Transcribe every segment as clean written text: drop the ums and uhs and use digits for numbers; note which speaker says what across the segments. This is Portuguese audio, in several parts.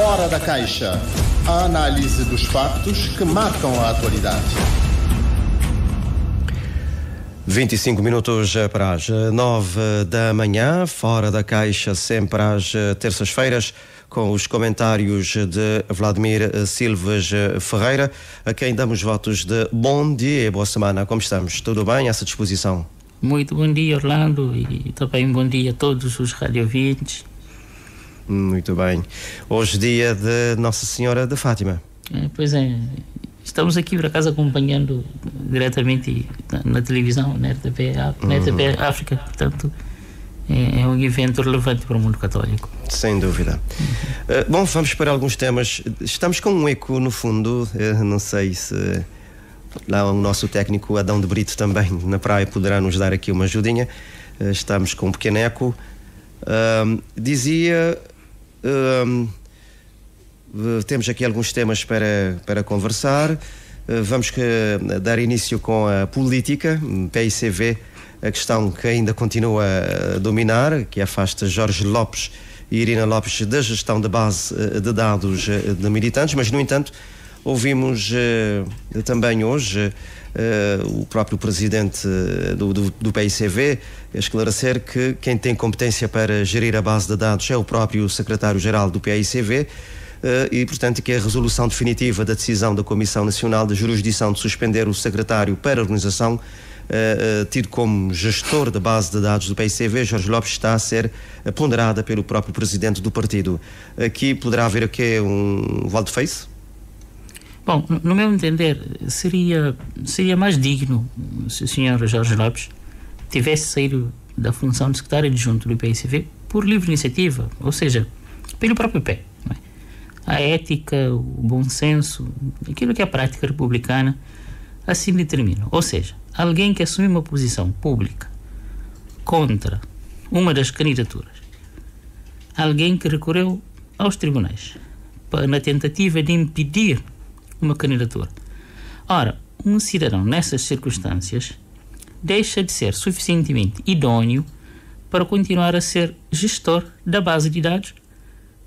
Speaker 1: Fora da Caixa. A análise dos factos que marcam a atualidade.
Speaker 2: 25 minutos para as 9 da manhã, Fora da Caixa, sempre às terças-feiras, com os comentários de Vladimir Silves Ferreira, a quem damos votos de bom dia e boa semana. Como estamos? Tudo bem? Essa disposição?
Speaker 3: Muito bom dia, Orlando, e também bom dia a todos os radiovintes.
Speaker 2: Muito bem. Hoje, dia de Nossa Senhora de Fátima.
Speaker 3: Pois é, estamos aqui por acaso acompanhando diretamente na televisão, na RTP África, portanto é um evento relevante para o mundo católico.
Speaker 2: Sem dúvida. Bom, vamos para alguns temas. Estamos com um eco no fundo, não sei se lá o nosso técnico Adão de Brito também na praia poderá nos dar aqui uma ajudinha. Estamos com um pequeno eco. Temos aqui alguns temas para conversar. Vamos dar início com a política, PICV, a questão que ainda continua a dominar, que afasta Jorge Lopes e Irina Lopes da gestão de base de dados de militantes, mas no entanto ouvimos também hoje o próprio presidente do PICV esclarecer que quem tem competência para gerir a base de dados é o próprio secretário-geral do PICV e, portanto, que a resolução definitiva da decisão da Comissão Nacional de Jurisdição de suspender o secretário para a organização, tido como gestor da base de dados do PICV, Jorge Lopes, está a ser ponderada pelo próprio presidente do partido. Aqui poderá haver aqui um volte-face?
Speaker 3: Bom, no meu entender, seria mais digno se o Sr. Jorge Lopes tivesse saído da função de secretário adjunto do PICV por livre iniciativa, ou seja, pelo próprio pé. Não é? A ética, o bom senso, aquilo que é a prática republicana assim determina. Ou seja, alguém que assume uma posição pública contra uma das candidaturas, alguém que recorreu aos tribunais na tentativa de impedir uma candidatura. Ora, um cidadão nessas circunstâncias deixa de ser suficientemente idóneo para continuar a ser gestor da base de dados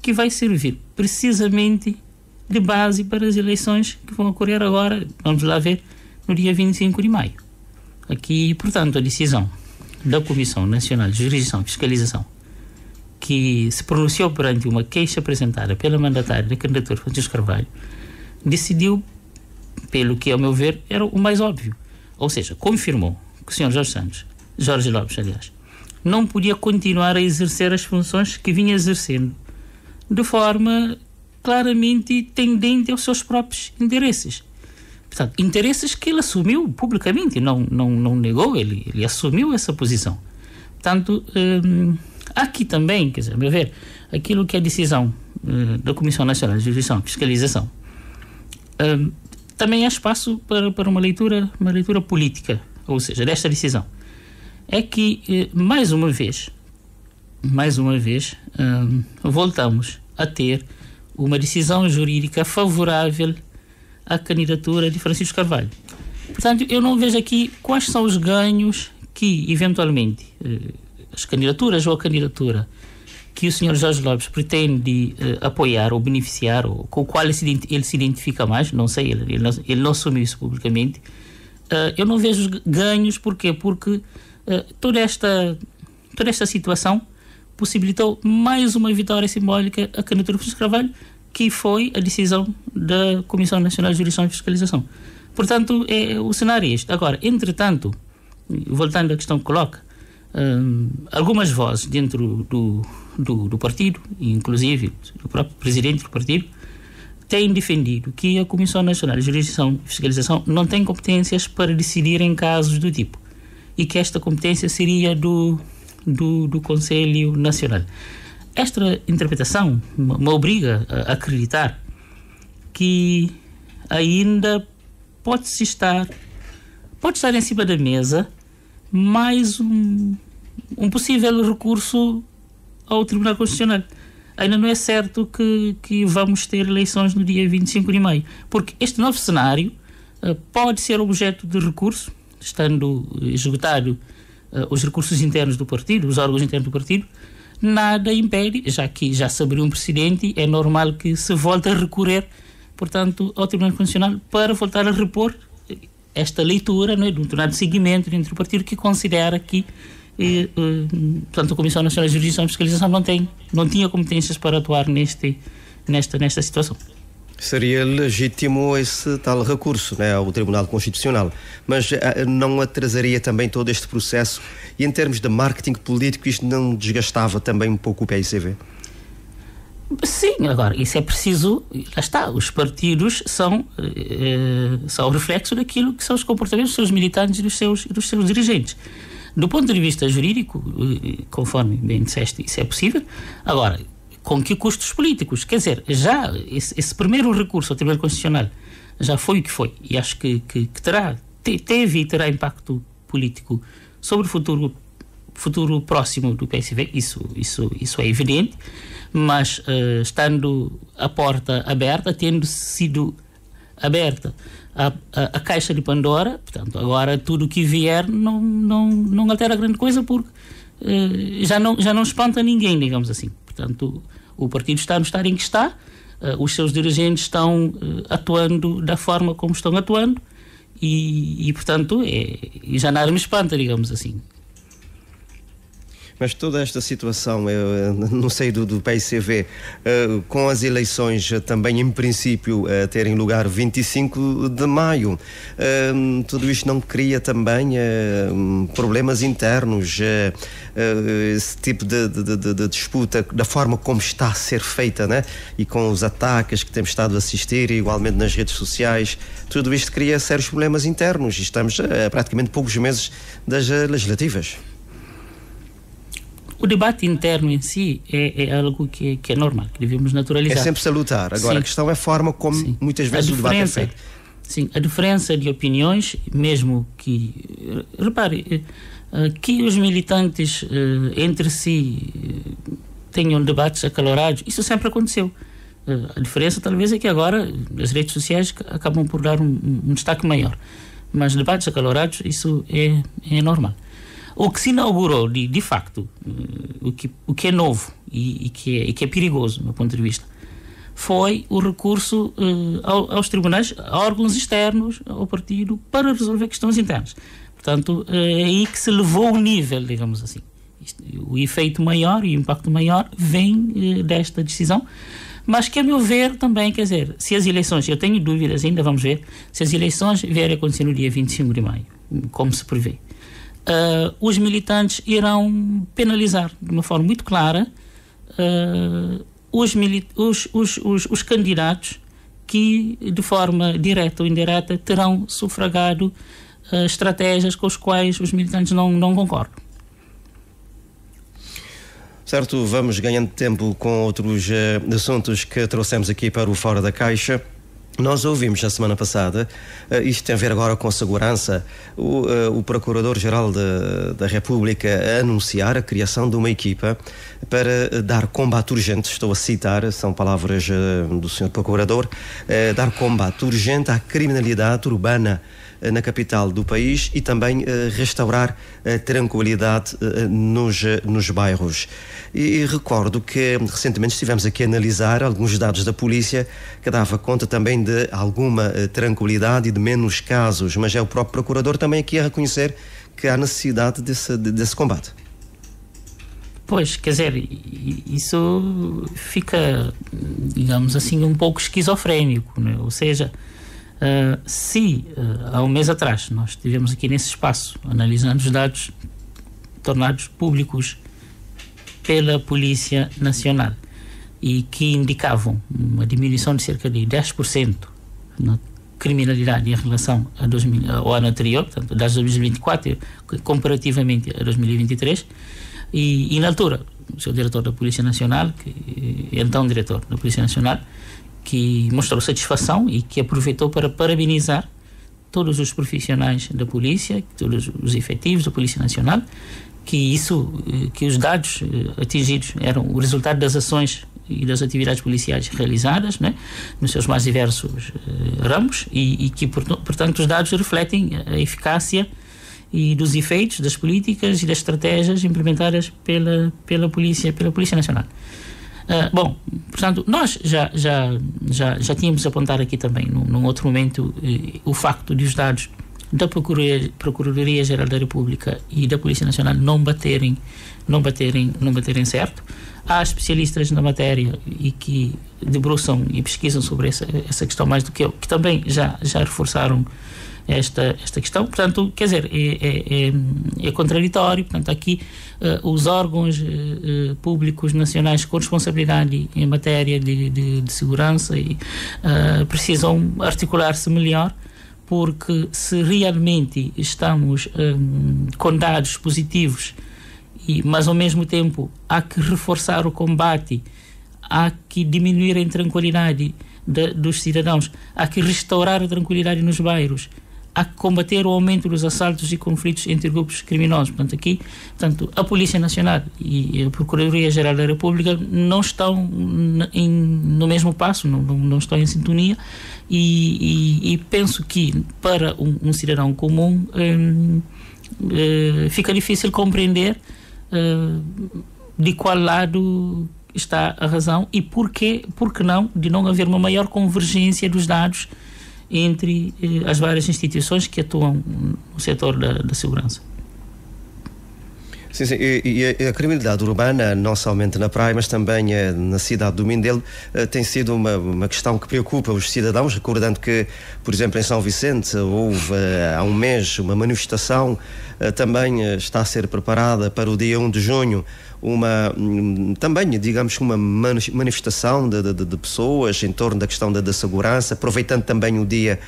Speaker 3: que vai servir precisamente de base para as eleições que vão ocorrer agora, vamos lá ver, no dia 25 de maio. Aqui, portanto, a decisão da Comissão Nacional de Jurisdição e Fiscalização, que se pronunciou perante uma queixa apresentada pela mandatária da candidatura Francisco Carvalho, decidiu, pelo que, ao meu ver, era o mais óbvio. Ou seja, confirmou que o Sr. Jorge Lopes, aliás, não podia continuar a exercer as funções que vinha exercendo de forma claramente tendente aos seus próprios interesses. Portanto, interesses que ele assumiu publicamente, não negou, ele assumiu essa posição. Portanto, aqui também, quer dizer, a meu ver, aquilo que é a decisão da Comissão Nacional de Jurisdição e Fiscalização, também há espaço para uma leitura política, ou seja, desta decisão. É que, mais uma vez, voltamos a ter uma decisão jurídica favorável à candidatura de Francisco Carvalho. Portanto, eu não vejo aqui quais são os ganhos que, eventualmente, as candidaturas ou a candidatura que o Sr. Jorge Lopes pretende apoiar ou beneficiar, ou com o qual ele se identifica mais, não sei, ele não assumiu isso publicamente. Eu não vejo ganhos, porquê? Porque toda esta situação possibilitou mais uma vitória simbólica à candidatura de Francisco Carvalho, que foi a decisão da Comissão Nacional de Jurisdição e Fiscalização. Portanto, o cenário é este. Agora, entretanto, voltando à questão que coloca, algumas vozes dentro do partido, inclusive o próprio presidente do partido, têm defendido que a Comissão Nacional de Jurisdição e Fiscalização não tem competências para decidir em casos do tipo e que esta competência seria do Conselho Nacional. Esta interpretação me obriga a acreditar que ainda pode estar em cima da mesa mais um possível recurso ao Tribunal Constitucional. Ainda não é certo que vamos ter eleições no dia 25 de maio, porque este novo cenário pode ser objeto de recurso, estando esgotado os recursos internos do partido, os órgãos internos do partido, nada impede, já que já se abriu um precedente, é normal que se volte a recorrer, portanto, ao Tribunal Constitucional para voltar a repor esta leitura, não é, de um determinado seguimento entre o partido que considera que portanto, a Comissão Nacional de Justiça e Fiscalização não tinha competências para atuar nesta situação.
Speaker 2: Seria legítimo esse tal recurso, né, ao Tribunal Constitucional, mas não atrasaria também todo este processo e em termos de marketing político isto não desgastava também um pouco o PICV?
Speaker 3: Sim, agora, isso é preciso, lá está, os partidos são o reflexo daquilo que são os comportamentos dos seus militantes e dos seus dirigentes. Do ponto de vista jurídico, conforme bem disseste, isso é possível. Agora, com que custos políticos? Quer dizer, já esse primeiro recurso ao Tribunal Constitucional já foi o que foi, e acho que teve e terá impacto político sobre o futuro próximo do PSV, isso é evidente, mas estando a porta aberta, tendo sido aberta a caixa de Pandora, portanto, agora tudo o que vier não altera grande coisa, porque já não espanta ninguém, digamos assim. Portanto, o partido está no estado em que está, os seus dirigentes estão atuando da forma como estão atuando e portanto, já nada me espanta, digamos assim.
Speaker 2: Mas toda esta situação, no seio do PICV, com as eleições também em princípio terem lugar 25 de maio, tudo isto não cria também problemas internos, esse tipo de disputa, da forma como está a ser feita, né? E com os ataques que temos estado a assistir, igualmente nas redes sociais, tudo isto cria sérios problemas internos e estamos a praticamente poucos meses das legislativas.
Speaker 3: O debate interno em si é algo que é normal, que devemos naturalizar.
Speaker 2: É sempre salutar. Agora, sim, a questão é a forma como muitas vezes o debate é feito.
Speaker 3: Sim, a diferença de opiniões, mesmo que... Repare, que os militantes entre si tenham debates acalorados, isso sempre aconteceu. A diferença talvez é que agora as redes sociais acabam por dar um destaque maior. Mas debates acalorados, isso é normal. O que se inaugurou, de facto, o que é novo e que é perigoso, do meu ponto de vista, foi o recurso aos tribunais, a órgãos externos ao partido, para resolver questões internas. Portanto, é aí que se levou o nível, digamos assim. O efeito maior e o impacto maior vem desta decisão, mas que, a meu ver, também, quer dizer, se as eleições, eu tenho dúvidas ainda, vamos ver, se as eleições vierem a acontecer no dia 25 de maio, como se prevê, os militantes irão penalizar de uma forma muito clara os candidatos que, de forma direta ou indireta, terão sufragado estratégias com as quais os militantes não concordam.
Speaker 2: Certo, vamos ganhando tempo com outros assuntos que trouxemos aqui para o Fora da Caixa. Nós ouvimos na semana passada, isto tem a ver agora com a segurança, o Procurador-Geral da República a anunciar a criação de uma equipa para dar combate urgente, estou a citar, são palavras do Sr. Procurador, dar combate urgente à criminalidade urbana na capital do país e também restaurar a tranquilidade nos bairros. E recordo que recentemente estivemos aqui a analisar alguns dados da polícia que dava conta também de alguma tranquilidade e de menos casos, mas é o próprio Procurador também aqui a reconhecer que há necessidade desse combate.
Speaker 3: Pois, quer dizer, isso fica, digamos assim, um pouco esquizofrénico, né? Ou seja, se há um mês atrás nós estivemos aqui nesse espaço analisando os dados tornados públicos pela Polícia Nacional e que indicavam uma diminuição de cerca de 10% na criminalidade em relação ao ano anterior, portanto, das 2024 comparativamente a 2023, e na altura o seu diretor da Polícia Nacional, então diretor da Polícia Nacional, que mostrou satisfação e que aproveitou para parabenizar todos os profissionais da polícia, todos os efetivos da Polícia Nacional, que os dados atingidos eram o resultado das ações e das atividades policiais realizadas, né, nos seus mais diversos ramos e que, portanto, os dados refletem a eficácia e dos efeitos das políticas e das estratégias implementadas pela Polícia Nacional. Bom, portanto, nós já tínhamos apontado aqui também, num outro momento, o facto de os dados da Procuradoria-Geral da República e da Polícia Nacional não baterem certo. Há especialistas na matéria e que debruçam e pesquisam sobre essa questão mais do que eu, que também já reforçaram esta questão. Portanto, quer dizer, é contraditório. Portanto, aqui os órgãos públicos nacionais com responsabilidade em matéria de segurança precisam articular-se melhor, porque se realmente estamos com dados positivos, mas ao mesmo tempo há que reforçar o combate, há que diminuir a intranquilidade dos cidadãos, há que restaurar a tranquilidade nos bairros, há que combater o aumento dos assaltos e conflitos entre grupos criminosos. Portanto, a Polícia Nacional e a Procuradoria-Geral da República não estão no mesmo passo, não estão em sintonia, e penso que para um cidadão comum fica difícil compreender de qual lado está a razão e por que não, de não haver uma maior convergência dos dados entre as várias instituições que atuam no setor da segurança.
Speaker 2: Sim, e a criminalidade urbana, não somente na praia, mas também na cidade do Mindelo, tem sido uma questão que preocupa os cidadãos, recordando que, por exemplo, em São Vicente houve há um mês uma manifestação, também está a ser preparada para o dia 1 de junho, também, digamos, uma manifestação de pessoas em torno da questão da segurança, aproveitando também o Dia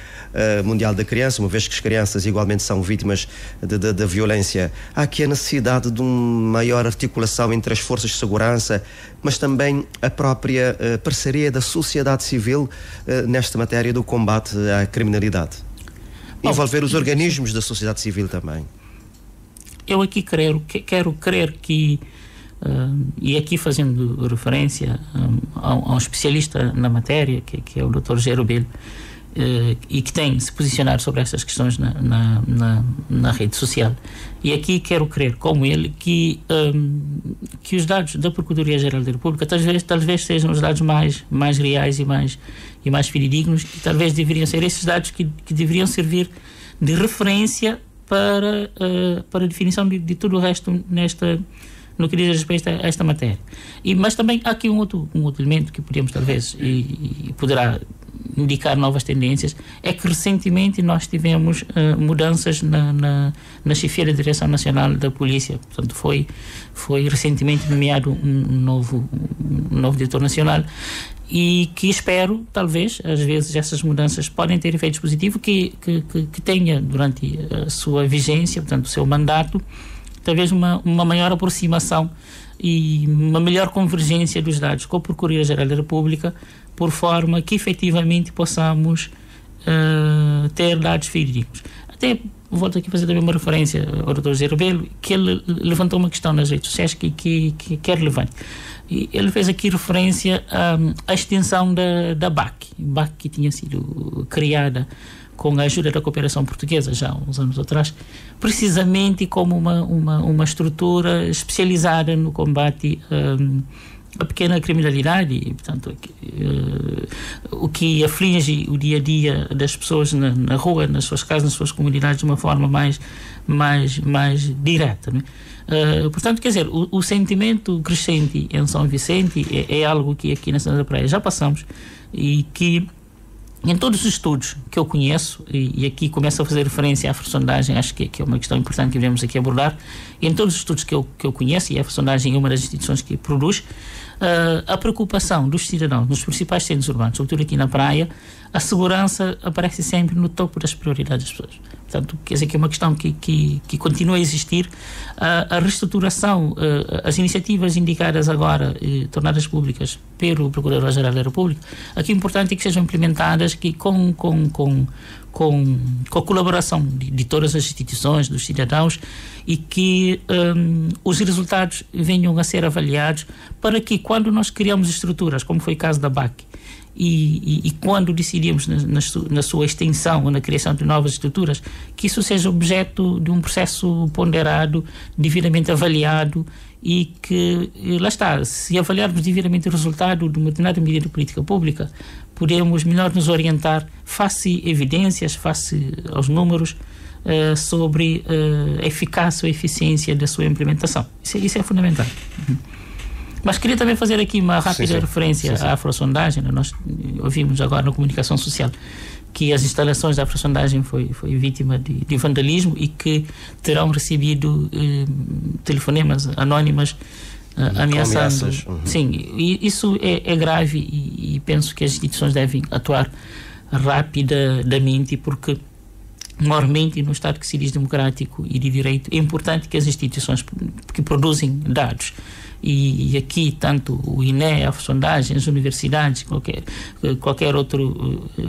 Speaker 2: Mundial da Criança, uma vez que as crianças igualmente são vítimas da violência. Há aqui a necessidade de uma maior articulação entre as forças de segurança, mas também a própria parceria da sociedade civil nesta matéria do combate à criminalidade. Envolver os organismos da sociedade civil também.
Speaker 3: Eu aqui quero crer que, e aqui fazendo referência a um especialista na matéria, que é o Dr. Gerubel, e que tem se posicionado sobre essas questões na rede social. E aqui quero crer, como ele, que os dados da Procuradoria-Geral da República talvez sejam os dados mais reais e mais fidedignos, e talvez deveriam ser esses dados que deveriam servir de referência para a definição de tudo o resto no que diz respeito a esta matéria. Mas também há aqui um outro elemento que podemos talvez e poderá indicar novas tendências, é que recentemente nós tivemos mudanças na chefia da Direção Nacional da Polícia. Portanto, foi recentemente nomeado um novo diretor nacional, e que espero, talvez, às vezes essas mudanças podem ter efeitos positivos, que tenha durante a sua vigência, portanto o seu mandato, talvez uma maior aproximação e uma melhor convergência dos dados com a Procuradoria-Geral da República, por forma que efetivamente possamos ter dados fidedignos. Até volto aqui a fazer também uma referência ao Dr. Zé Rebelo, que ele levantou uma questão nas redes sociais que é relevante. E ele fez aqui referência à extensão da BAC. BAC, que tinha sido criada com a ajuda da cooperação portuguesa já há uns anos atrás, precisamente como uma estrutura especializada no combate a pequena criminalidade, e, portanto, o que aflige o dia a dia das pessoas na rua, nas suas casas, nas suas comunidades, de uma forma mais direta, não é? Portanto, quer dizer, o sentimento crescente em São Vicente é algo que aqui na Cidade da Praia já passamos, e que em todos os estudos que eu conheço, e aqui começo a fazer referência à sondagem, acho que é uma questão importante que devemos aqui abordar, e em todos os estudos que eu conheço, e a sondagem é uma das instituições que produz, a preocupação dos cidadãos nos principais centros urbanos, sobretudo aqui na Praia, a segurança aparece sempre no topo das prioridades das pessoas. Portanto, quer dizer que é uma questão que continua a existir. A reestruturação, as iniciativas indicadas agora, tornadas públicas pelo Procurador-Geral da República, aqui o importante é que sejam implementadas com a colaboração de todas as instituições, dos cidadãos, e que os resultados venham a ser avaliados, para que, quando nós criamos estruturas, como foi o caso da BAC, e quando decidimos na sua extensão ou na criação de novas estruturas, que isso seja objeto de um processo ponderado, devidamente avaliado, e que, lá está, se avaliarmos devidamente o resultado de uma determinada medida de política pública, podemos melhor nos orientar face a evidências, face aos números, sobre a eficácia ou eficiência da sua implementação. Isso é fundamental. Mas queria também fazer aqui uma rápida referência à afrosondagem. Nós ouvimos agora na comunicação social que as instalações da afrosondagem foi vítima de vandalismo e que terão recebido telefonemas anónimas ameaçando. Sim, e isso é grave e penso que as instituições devem atuar rapidamente, porque moralmente, no Estado que se diz democrático e de direito, é importante que as instituições que produzem dados, e aqui tanto o INE, a sondagem, as universidades, qualquer outra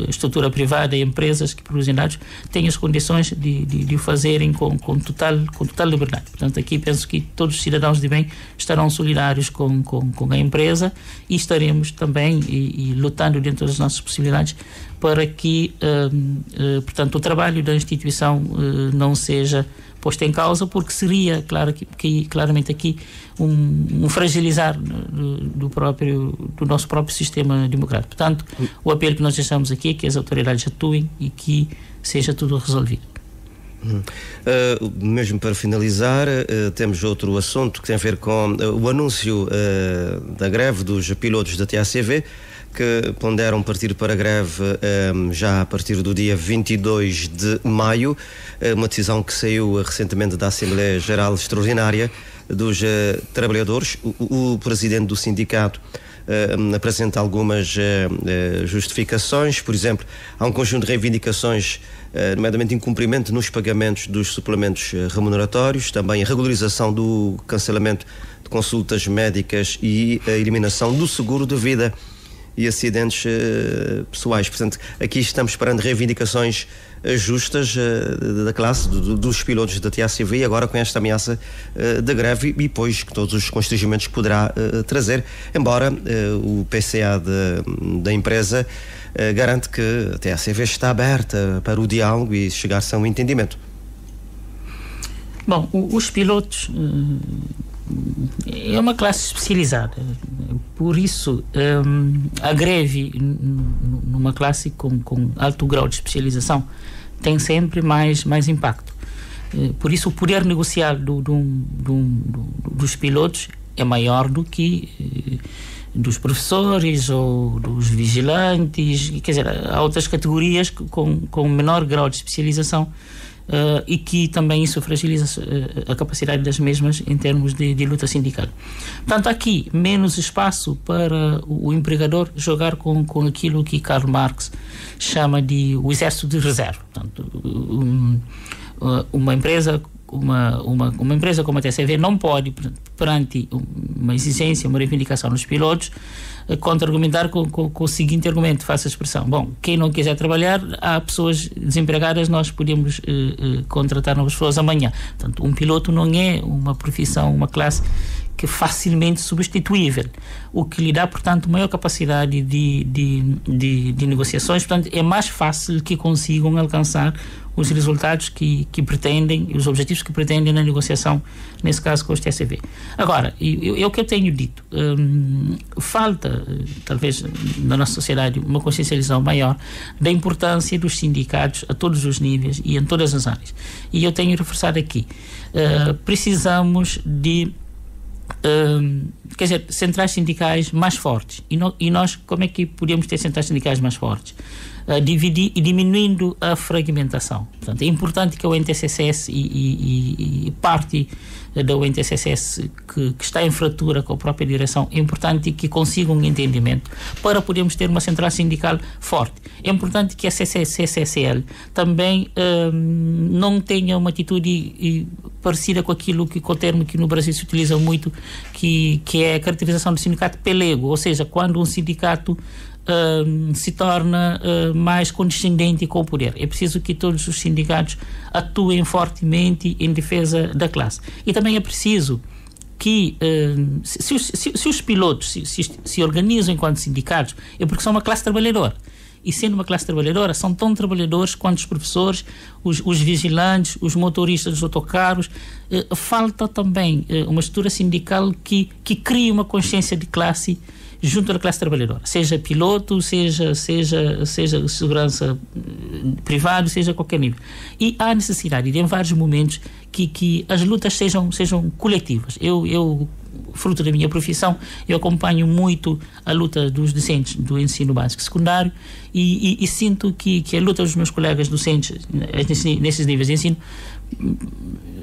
Speaker 3: estrutura privada e empresas que produzem dados, tenham as condições de o fazerem com total liberdade. Portanto, aqui penso que todos os cidadãos de bem estarão solidários com a empresa, e estaremos também e lutando dentro das nossas possibilidades para que, portanto, o trabalho da instituição não seja posto em causa, porque seria, claramente aqui, um fragilizar do nosso próprio sistema democrático. Portanto, o apelo que nós deixamos aqui é que as autoridades atuem e que seja tudo resolvido.
Speaker 2: Mesmo para finalizar, temos outro assunto que tem a ver com o anúncio da greve dos pilotos da TACV, que ponderam partir para a greve já a partir do dia 22 de maio, uma decisão que saiu recentemente da Assembleia Geral Extraordinária dos Trabalhadores. O presidente do sindicato apresenta algumas justificações. Por exemplo, há um conjunto de reivindicações, nomeadamente incumprimento nos pagamentos dos suplementos remuneratórios, também a regularização do cancelamento de consultas médicas e a eliminação do seguro de vida e acidentes pessoais. Portanto, aqui estamos esperando reivindicações justas da classe, dos pilotos da TACV, e agora com esta ameaça de greve e depois todos os constrangimentos que poderá trazer, embora o PCA da empresa garante que a TACV está aberta para o diálogo e chegar-se a um entendimento.
Speaker 3: Bom, os pilotos é uma classe especializada, por isso a greve numa classe com alto grau de especialização tem sempre mais impacto. Por isso o poder negocial dos pilotos é maior do que dos professores ou dos vigilantes, quer dizer, há outras categorias com menor grau de especialização, e que também isso fragiliza a capacidade das mesmas em termos de luta sindical. Portanto, aqui menos espaço para o empregador jogar com aquilo que Karl Marx chama de o exército de reserva. Portanto, uma empresa como a TACV não pode, perante uma exigência, uma reivindicação dos pilotos, contra-argumentar com o seguinte argumento, faça a expressão: bom, quem não quiser trabalhar, há pessoas desempregadas, nós podemos contratar novas pessoas amanhã. Portanto, um piloto não é uma profissão, uma classe que é facilmente substituível, o que lhe dá, portanto, maior capacidade de negociações. Portanto, é mais fácil que consigam alcançar os resultados que pretendem, os objetivos que pretendem na negociação, nesse caso com os TACV. Agora, é o que eu tenho dito, falta, talvez, na nossa sociedade, uma consciencialização maior da importância dos sindicatos a todos os níveis e em todas as áreas. E eu tenho reforçado aqui, precisamos de centrais sindicais mais fortes. E nós, como é que podemos ter centrais sindicais mais fortes? Diminuindo a fragmentação. Portanto, é importante que o NTCCS e parte da UNTCCS que está em fratura com a própria direção, é importante que consigam um entendimento para podermos ter uma central sindical forte. É importante que a CCCL também não tenha uma atitude parecida com aquilo com o termo que no Brasil se utiliza muito, que é a caracterização do sindicato pelego, ou seja, quando um sindicato se torna mais condescendente com o poder. É preciso que todos os sindicatos atuem fortemente em defesa da classe. E também é preciso que se os pilotos se organizam enquanto sindicatos, é porque são uma classe trabalhadora. E sendo uma classe trabalhadora, são tão trabalhadores quanto os professores, os vigilantes, os motoristas dos autocarros. Falta também uma estrutura sindical que crie uma consciência de classe junto à classe trabalhadora, seja piloto, seja segurança privado, seja qualquer nível. E há necessidade de, em vários momentos, que as lutas sejam coletivas. Eu, fruto da minha profissão, eu acompanho muito a luta dos docentes do ensino básico e secundário e sinto que a luta dos meus colegas docentes nesses níveis de ensino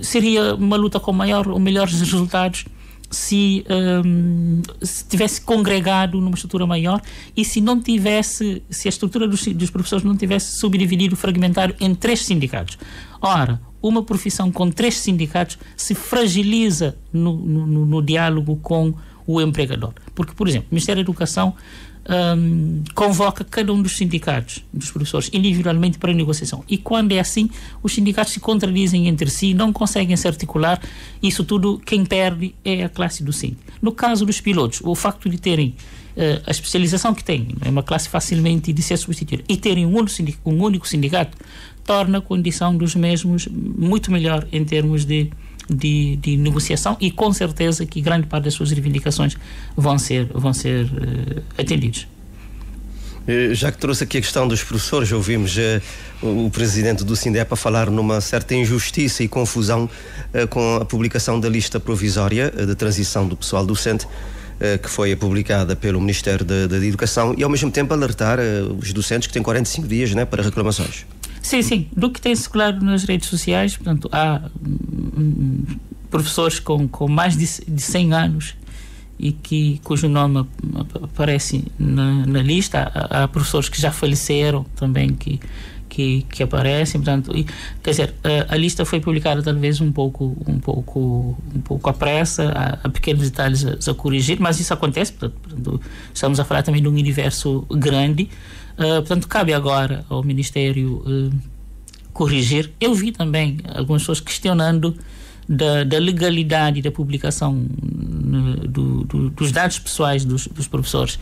Speaker 3: seria uma luta com melhores resultados se tivesse congregado numa estrutura maior e se a estrutura dos professores não tivesse subdividido, fragmentado em 3 sindicatos. Ora, uma profissão com 3 sindicatos se fragiliza no diálogo com o empregador. Porque, por exemplo, o Ministério da Educação convoca cada um dos sindicatos dos professores individualmente para negociação. E quando é assim, os sindicatos se contradizem entre si, não conseguem se articular. Isso tudo, quem perde é a classe docente. No caso dos pilotos, o facto de terem a especialização que têm, é uma classe facilmente de ser substituída, e terem um único sindicato, torna a condição dos mesmos muito melhor em termos de negociação, e com certeza que grande parte das suas reivindicações vão ser atendidas.
Speaker 2: Já que trouxe aqui a questão dos professores, ouvimos o presidente do SINDEP a falar numa certa injustiça e confusão com a publicação da lista provisória de transição do pessoal docente, que foi publicada pelo Ministério da Educação, e ao mesmo tempo alertar os docentes que têm 45 dias, né, para reclamações. Sim.
Speaker 3: Do que tem circulado nas redes sociais, portanto, há professores com mais de 100 anos e cujo nome aparece na lista. Há professores que já faleceram também que aparecem, portanto, quer dizer, a lista foi publicada talvez um pouco à pressa, há pequenos detalhes a corrigir, mas isso acontece, portanto, estamos a falar também de um universo grande. Portanto, cabe agora ao Ministério corrigir. Eu vi também algumas pessoas questionando da legalidade da publicação dos dados pessoais dos professores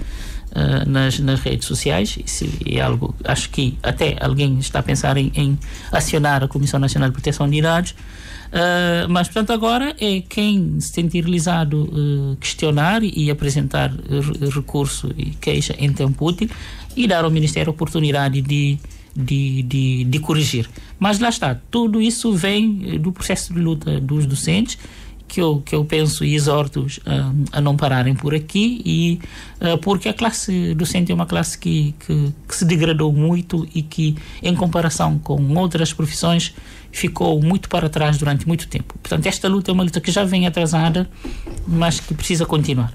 Speaker 3: nas redes sociais. Isso é algo, acho que até alguém está a pensar em acionar a Comissão Nacional de Proteção de Dados. Mas, portanto, agora é quem se sentir lisado questionar e apresentar recurso e queixa em tempo útil e dar ao Ministério a oportunidade de corrigir. Mas lá está, tudo isso vem do processo de luta dos docentes, que eu penso e exorto-os a não pararem por aqui, e porque a classe docente é uma classe que se degradou muito e que, em comparação com outras profissões, ficou muito para trás durante muito tempo. Portanto, esta luta é uma luta que já vem atrasada, mas que precisa continuar.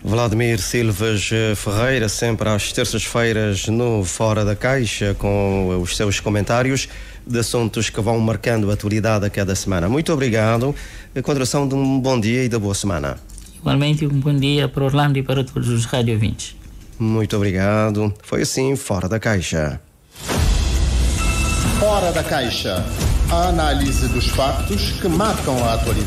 Speaker 2: Vladimir Silvas Ferreira, sempre às terças-feiras no Fora da Caixa, com os seus comentários de assuntos que vão marcando a atualidade a cada semana. Muito obrigado. A continuação de um bom dia e da boa semana.
Speaker 3: Igualmente, um bom dia para Orlando e para todos os rádio ouvintes.
Speaker 2: Muito obrigado. Foi assim, Fora da Caixa.
Speaker 1: Fora da Caixa. A análise dos factos que marcam a atualidade.